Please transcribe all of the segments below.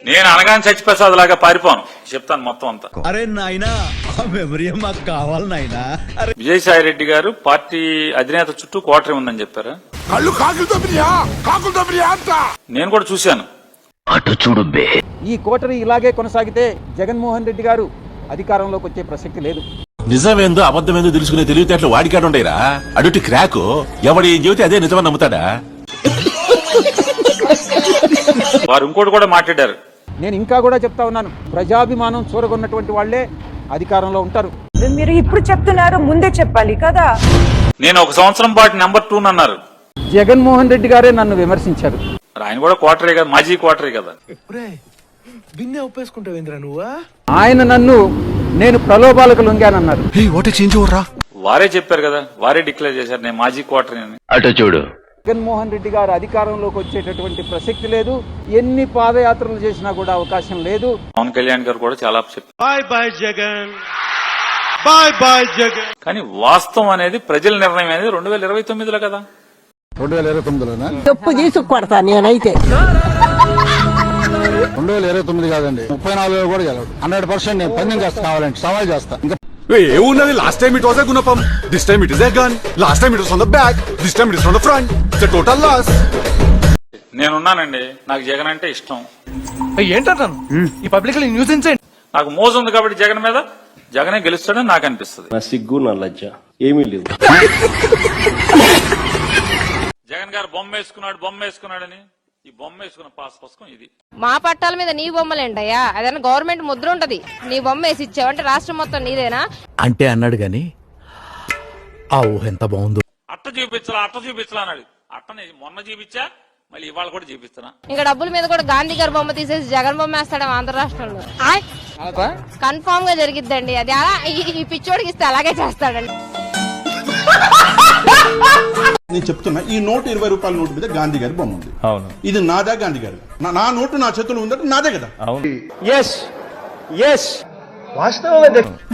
నేను అనగానే సత్యప్రసాద్ లాగా పారిపోను, చెప్తాను మొత్తం అంతా. అరే నాయనా మెమరీ మాకు కావాలి నాయనా. విజయసాయి రెడ్డి గారు పార్టీ అధినేత చుట్టూ కోటరీ ఉందని చెప్పారు. నేను కూడా చూశాను. అటు చూడు బే. ఈ కోటరీ ఇలాగే కొనసాగితే జగన్మోహన్ రెడ్డి గారు అధికారంలోకి వచ్చే ప్రసక్తి లేదు. నిజమేందో అబద్ధమేందో తెలుసుకునే తెలివితేటలు వాడికాడు ఉండేరా. అడుటి క్రాకు ఎవడు ఏం చెబితే అదే నిజమని నమ్ముతాడా. వారు ఇంకోటి కూడా మాట్లాడారు. నేను ఇంకా కూడా చెప్తా ఉన్నాను, ప్రజాభిమానం చూరగొన్నటువంటి వాళ్లే అధికారంలో ఉంటారు. మీరు ఇప్పుడు చెప్తున్నారు, ముందే చెప్పాలి కదా. నేను 1 సంవత్సరం పాటు నెంబర్ 2 అన్నారు. జగన్మోహన్ రెడ్డి గారే నన్ను విమర్శించారు. ఆయన కూడా కోటరీ కదా, మాజీ కోటరీ కదా. ఆయన నన్ను నేను ప్రలోభాలకు లొంగానన్నారు. వారే చెప్పారు కదా, వారే డిక్లేర్ చేశారు నేను మాజీ కోటరీ అని. అటు చూడు. జగన్మోహన్ రెడ్డి గారు అధికారంలోకి వచ్చేటటువంటి ప్రసక్తి లేదు. ఎన్ని పాదయాత్రలు చేసినా కూడా అవకాశం లేదు. పవన్ కళ్యాణ్ గారు కూడా చాలా చెప్పారు. Bye bye Jagan, bye bye Jagan. కానీ వాస్తవం అనేది ప్రజల నిర్ణయం అనేది 2029లో కదా. 2029లోనా? తప్పు తీసి కొడతా నేనైతే. 2029 కాదండి, 34లో కూడా గెలవడు. 100% నేను పందెం చేస్తా, కావాలంటే సవాల్ చేస్తా. ఏమున్నది? Last time it was a గుణపం, this time it is a gun. Last time it was on the back, this time it is on the front. It's a total loss. నేనున్నానండి, నాకు జగన్ అంటే ఇష్టం. ఏంటంటాను ఈ పబ్లిక్ న్యూస్. నాకు మోజు ఉంది కాబట్టి జగన్ మీద, జగనే గెలుస్తాడని నాకు అనిపిస్తుంది. నా సిగ్గు నా లజ్జ ఏమీ లేవు. జగన్ గారు బొమ్మ వేసుకున్నాడని ఈ బొమ్మ వేసుకున్న పాస్ పుస్తకం ఇది. మా పట్టాల మీద నీ బొమ్మలేంటయ్యా? అదన్నా గవర్నమెంట్ ముద్ర ఉంటది, నీ బొమ్మ వేసి ఇచ్చావంటే రాష్ట్రం మొత్తం నీదేనా అంటే అన్నాడు గాని ఆ ఊహ ఎంత బాగుందో. అట్ట చూపించలా అన్నాడు. అట్టనే మొన్న చూపించా, మళ్ళీ ఇవాళ కూడా చూపిస్తున్నా. ఇంకా డబ్బుల మీద కూడా గాంధీ గారి బొమ్మ తీసేసి జగన్ బొమ్మ వేస్తాడు ఆంధ్ర రాష్ట్రంలో. కన్ఫామ్ గా జరిగిద్దండి అది. అలా ఈ పిచ్చోడికి ఇస్తే అలాగే చేస్తాడండి. నేను చెప్తున్నా, ఈ నోటు 20 రూపాయల నోటు మీద గాంధీ గారి బొమ్మ ఉంది. అవును, ఇది నాదా గాంధీ గారి? నా నోటు నా చేతుల్లో ఉందంటే నాదే కదా.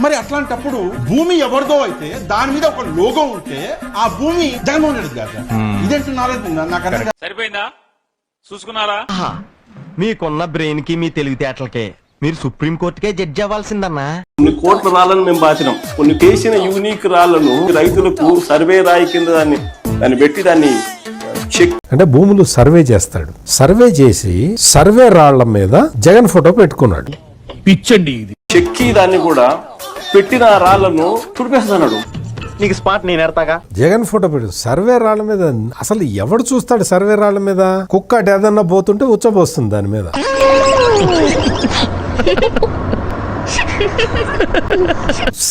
మరి అట్లాంటప్పుడు భూమి ఎవరిదో అయితే దాని మీద ఒక లోగో ఉంటే ఆ భూమి జగన్మోహన్ రెడ్డి గారు. ఇదేంటి నాకు సరిపోయిందా? చూసుకున్నారా? మీకున్న బ్రెయిన్ కి మీ తెలివితేటలకే మీరు సుప్రీం కోర్టుకే జడ్జి అవ్వాల్సిందన్నా. కొన్ని కోట్ల రాళ్లను మేము బాచినాం. కొన్ని చేసిన యూనిక్ రాళ్లను రైతులకు సర్వే రాయి కింద దాన్ని పెట్టి దాన్ని అంటే భూములు సర్వే చేస్తాడు. సర్వే చేసి సర్వే రాళ్ల మీద జగన్ ఫోటో పెట్టుకున్నాడు. పిచ్చండి ఇది. చెక్కి దాన్ని కూడా పెట్టిన రాళ్లను తుడిపేస్తున్నాడు. నీకు స్పాట్ నేను ఎడతాగా. జగన్ ఫోటో పెట్టు సర్వే రాళ్ల మీద. అసలు ఎవడు చూస్తాడు సర్వే రాళ్ల మీద? కుక్క అటు ఏదన్నా పోతుంటే ఉచ్చబోస్తుంది దాని మీద.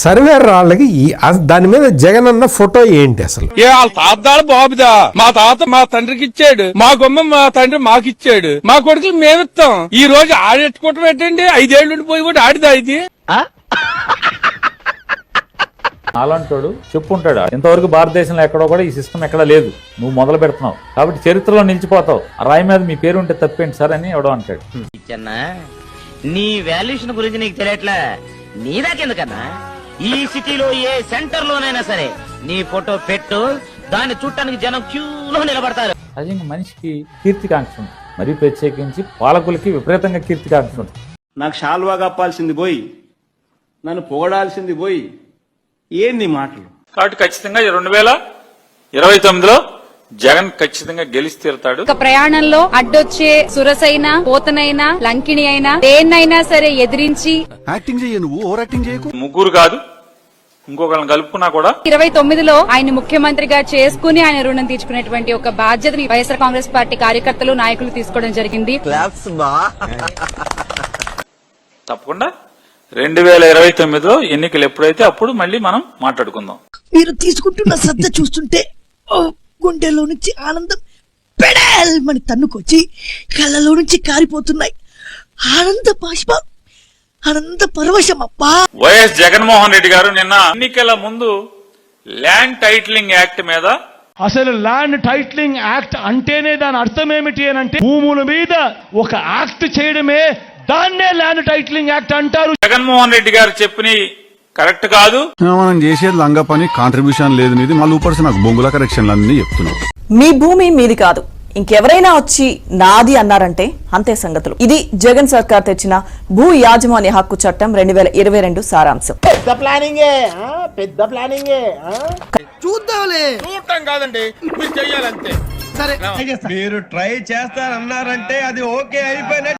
సర్వే రాళ్ళకి దాని మీద జగన్ అన్న ఫోటో ఏంటి అసలు? తాత బాబుదా, మా తాత మా తండ్రికి ఇచ్చాడు, మా గొమ్మ మా తండ్రి మాకిచ్చాడు, మా కొడుకులు మేమిస్తాం. ఈ రోజు ఆడెట్టుకోవటం పెట్టండి. 5 ఏళ్ళు పోయి కూడా ఆడిదా ఇది? అలాంటోడు చెప్పుంటాడు. ఇంతవరకు భారతదేశంలో ఎక్కడో కూడా ఈ సిస్టమ్ ఎక్కడ లేదు, నువ్వు మొదలు పెడుతున్నావు కాబట్టి చరిత్రలో నిలిచిపోతావు. ఆ రాయి మీద మీ పేరు ఉంటే తప్పేంటి సార్ అని ఎవడో అంటాడు. నీ వాల్యుయేషన్ గురించి నీకు తెలియట్లే. నీదాకెందుకన్నా? ఈ సిటీలో ఏ సెంటర్ లోనైనా సరే నీ ఫోటో పెట్టు, దాన్ని చూడటానికి జనం క్యూలో నిలబడతారు. సహజంగా మనిషికి కీర్తికాంక్ష ఉంది, మరీ ప్రత్యేకించి పాలకులకి విపరీతంగా కీర్తికాంక్ష ఉంది. నాకు షాల్వా కప్పాల్సింది పోయి, నన్ను పొగడాల్సింది పోయి, ఏంది మాటలు? కాబట్టి ఖచ్చితంగా 2029లో జగన్ ఖచ్చితంగా గెలిచి తీరుతాడు. ఒక ప్రయాణంలో అడ్డొచ్చే సురసైనా, పోతనైనా, లంకిణి అయినా దేన్నైనా సరే ఎదిరించి యాక్టింగ్ చెయ్యి, నువ్వు ఓవర్ యాక్టింగ్ చేయకు. ముగ్గురు కాదు ఇంకొకరిని కలుపుకున్నా కూడా 29లో ఆయన ముఖ్యమంత్రిగా చేసుకుని ఆయన రుణం తీర్చుకునేటువంటి ఒక బాధ్యతని వైఎస్ఆర్ కాంగ్రెస్ పార్టీ కార్యకర్తలు, నాయకులు తీసుకోవడం జరిగింది. తప్పకుండా 2029లో ఎన్నికలు ఎప్పుడైతే అప్పుడు మళ్ళీ మనం మాట్లాడుకుందాం. మీరు తీసుకుంటున్న శ్రద్ధ చూస్తుంటే గుండెలో నుంచి ఆనందం పెడల్మని తన్నుకొచ్చి కళ్ళలో నుంచి కారిపోతున్నాయి. ఆనంద బాష్పం, ఆనంద పరవశం. అప్పా వైఎస్ జగన్మోహన్ రెడ్డి గారు నిన్న ఎన్నికల ముందు ల్యాండ్ టైటిలింగ్ యాక్ట్ మీద, అసలు ల్యాండ్ టైటిలింగ్ యాక్ట్ అంటేనే దాని అర్థం ఏమిటి అని అంటే భూముల మీద ఒక యాక్ట్ చేయడమే, దాన్నే ల్యాండ్ టైటిలింగ్ యాక్ట్ అంటారు. జగన్మోహన్ రెడ్డి గారు చెప్పిన కరెక్ట్ కాదు. మనం చేసేది లంగా పని, కాంట్రిబ్యూషన్ లేదు నీది, మళ్ళీ ఊపర్సి నాకు బొంగుల కరెక్షన్లు అన్ని చెప్తున్నావు. మీ భూమి మీది కాదు, ఇంకెవరైనా వచ్చి నాది అన్నారంటే అంతే సంగతులు. ఇది జగన్ సర్కార్ తెచ్చిన భూ యాజమాన్య హక్కు చట్టం 2022 సారాంశం. చూద్దాంలే. చూడటం కాదండి, మీరు చెయ్యాలంతే. సరే మీరు ట్రై చేస్తారన్నారంటే అది ఓకే అయిపోయిన